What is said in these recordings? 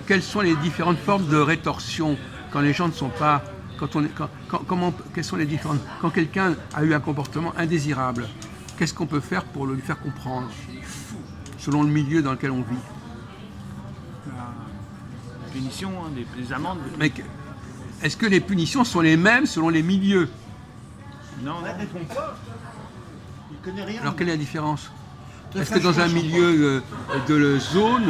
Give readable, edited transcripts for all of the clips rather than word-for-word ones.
Quelles sont les différentes formes de rétorsion quand les gens ne sont pas... quelles sont les différentes... Quand quelqu'un a eu un comportement indésirable, qu'est-ce qu'on peut faire pour le lui faire comprendre, selon le milieu dans lequel on vit? Des punitions, hein, des amendes. Mais est-ce que les punitions sont les mêmes selon les milieux? Non. Il connaît rien. Alors quelle est la différence? Est-ce que dans un milieu de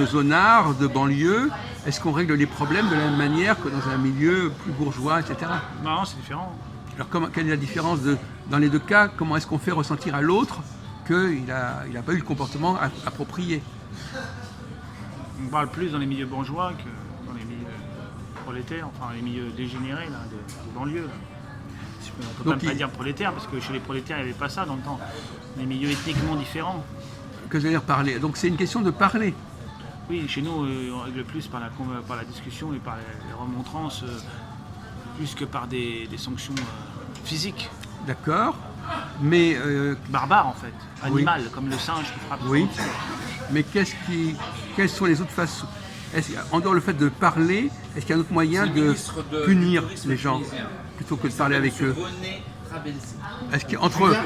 zonard, de banlieue, est-ce qu'on règle les problèmes de la même manière que dans un milieu plus bourgeois, etc.? Non, c'est différent. Alors quelle est la différence dans les deux cas? Comment est-ce qu'on fait ressentir à l'autre qu'il n'a pas eu le comportement approprié? On parle plus dans les milieux bourgeois que dans les milieux prolétaires, enfin les milieux dégénérés là, de banlieue. Là. On ne peut pas dire prolétaires, parce que chez les prolétaires, il n'y avait pas ça dans le temps. Des milieux ethniquement différents. Que je veux dire parler. Donc c'est une question de parler. Oui, chez nous, on règle plus par la discussion et par les remontrances, plus que par des sanctions physiques. D'accord. Mais... barbares en fait. Animales, oui. Comme le singe qui frappe. Oui. Mais quelles sont les autres façons? En dehors le fait de parler, est-ce qu'il y a un autre moyen de punir les gens plutôt que de parler avec eux? Est-ce qu'entre eux,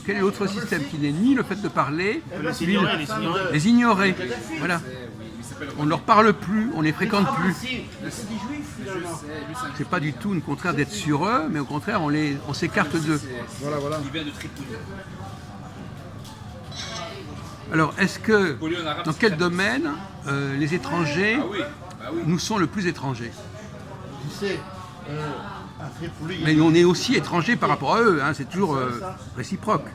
quel est l'autre système qui n'est ni le fait de parler, les ignorer. Voilà. On ne leur parle plus, on ne les fréquente plus. C'est pas du tout une contraire d'être sur eux, mais au contraire, on s'écarte d'eux. Voilà. Alors, est-ce que, dans quel domaine les étrangers nous sont le plus étrangers? Tu sais, mais on est aussi étrangers par rapport à eux, hein, c'est toujours réciproque.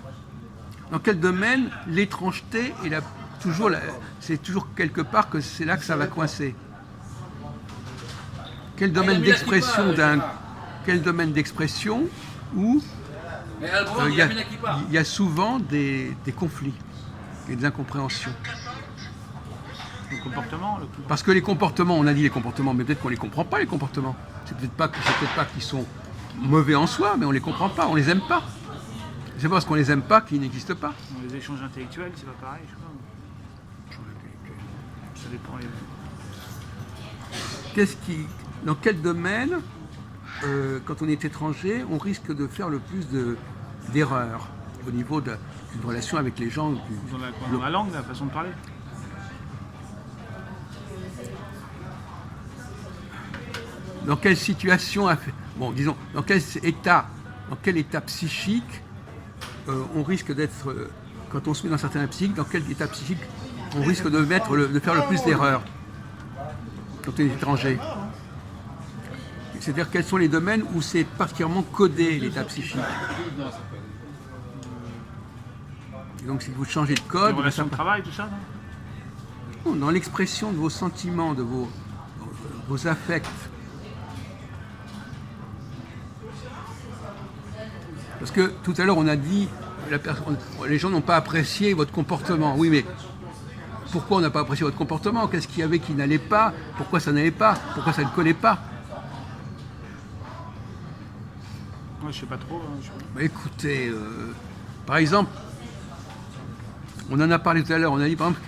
Dans quel domaine l'étrangeté est c'est toujours quelque part que c'est là que ça va coincer? Quel domaine d'expression où il y a souvent des conflits et des incompréhensions? Le comportement, Parce que les comportements, on a dit les comportements, mais peut-être qu'on ne les comprend pas, les comportements. C'est peut-être pas qu'ils sont mauvais en soi, mais on ne les comprend pas, on ne les aime pas. C'est pas parce qu'on les aime pas qu'ils n'existent pas. Les échanges intellectuels, c'est pas pareil, je crois. Ça dépend. Dans quel domaine, quand on est étranger, on risque de faire le plus d'erreurs au niveau d'une relation avec les gens? Dans la langue, la façon de parler. Dans quelle situation, disons, dans quel état psychique on risque d'être, quand on se met dans certains psychiques, dans quel état psychique on risque de faire le plus d'erreurs quand on est étranger? C'est-à-dire quels sont les domaines où c'est particulièrement codé l'état psychique? Et donc si vous changez de code... Les relations de travail, tout ça, non? Dans l'expression de vos sentiments, de vos affects. Parce que tout à l'heure on a dit les gens n'ont pas apprécié votre comportement. Oui, mais pourquoi on n'a pas apprécié votre comportement? Qu'est-ce qu'il y avait qui n'allait pas? Pourquoi ça n'allait pas? Pourquoi ça ne collait pas? Moi, je sais pas trop. Écoutez, par exemple, on en a parlé tout à l'heure, on a dit par exemple,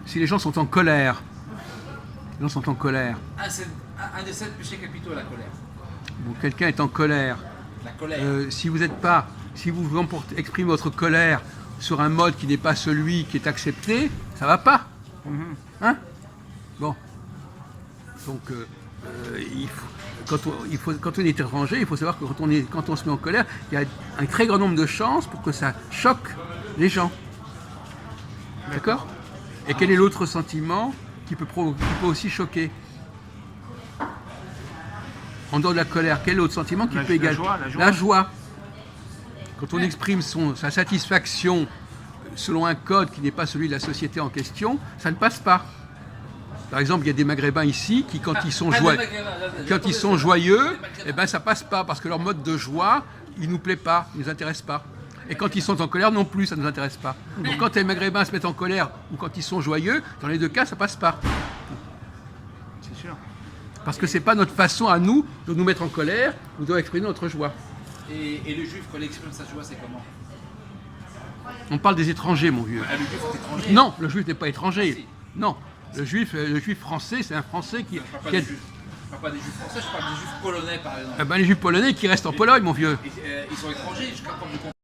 si les gens sont en colère, c'est un des 7 péchés capitaux, la colère. Bon, quelqu'un est en colère. La colère. Si vous exprimez votre colère sur un mode qui n'est pas celui qui est accepté, ça va pas. Hein? Bon. Donc, quand on est étranger, il faut savoir que quand on se met en colère, il y a un très grand nombre de chances pour que ça choque les gens. D'accord? Et quel est l'autre sentiment qui peut aussi choquer? En dehors de la colère, quel autre sentiment qui peut égaler? La joie. Quand on exprime sa satisfaction selon un code qui n'est pas celui de la société en question, ça ne passe pas. Par exemple, il y a des Maghrébins ici qui, quand ils sont joyeux, eh ben, ça passe pas parce que leur mode de joie, il nous plaît pas, il nous intéresse pas. Et quand ils sont en colère non plus, ça ne nous intéresse pas. Donc quand les Maghrébins se mettent en colère ou quand ils sont joyeux, dans les deux cas, ça passe pas. C'est sûr. Parce que c'est pas notre façon à nous de nous mettre en colère ou de exprimer notre joie. Et le juif, quand il exprime sa joie, c'est comment? On parle des étrangers, mon vieux. Le juif est étranger. Non, le juif n'est pas étranger. Si. Non, Le juif français, c'est un Français qui... Je ne parle pas des juifs français, je parle des juifs polonais par exemple. Eh ben, les juifs polonais qui restent en Pologne, mon vieux. Ils sont étrangers, comme je comprends.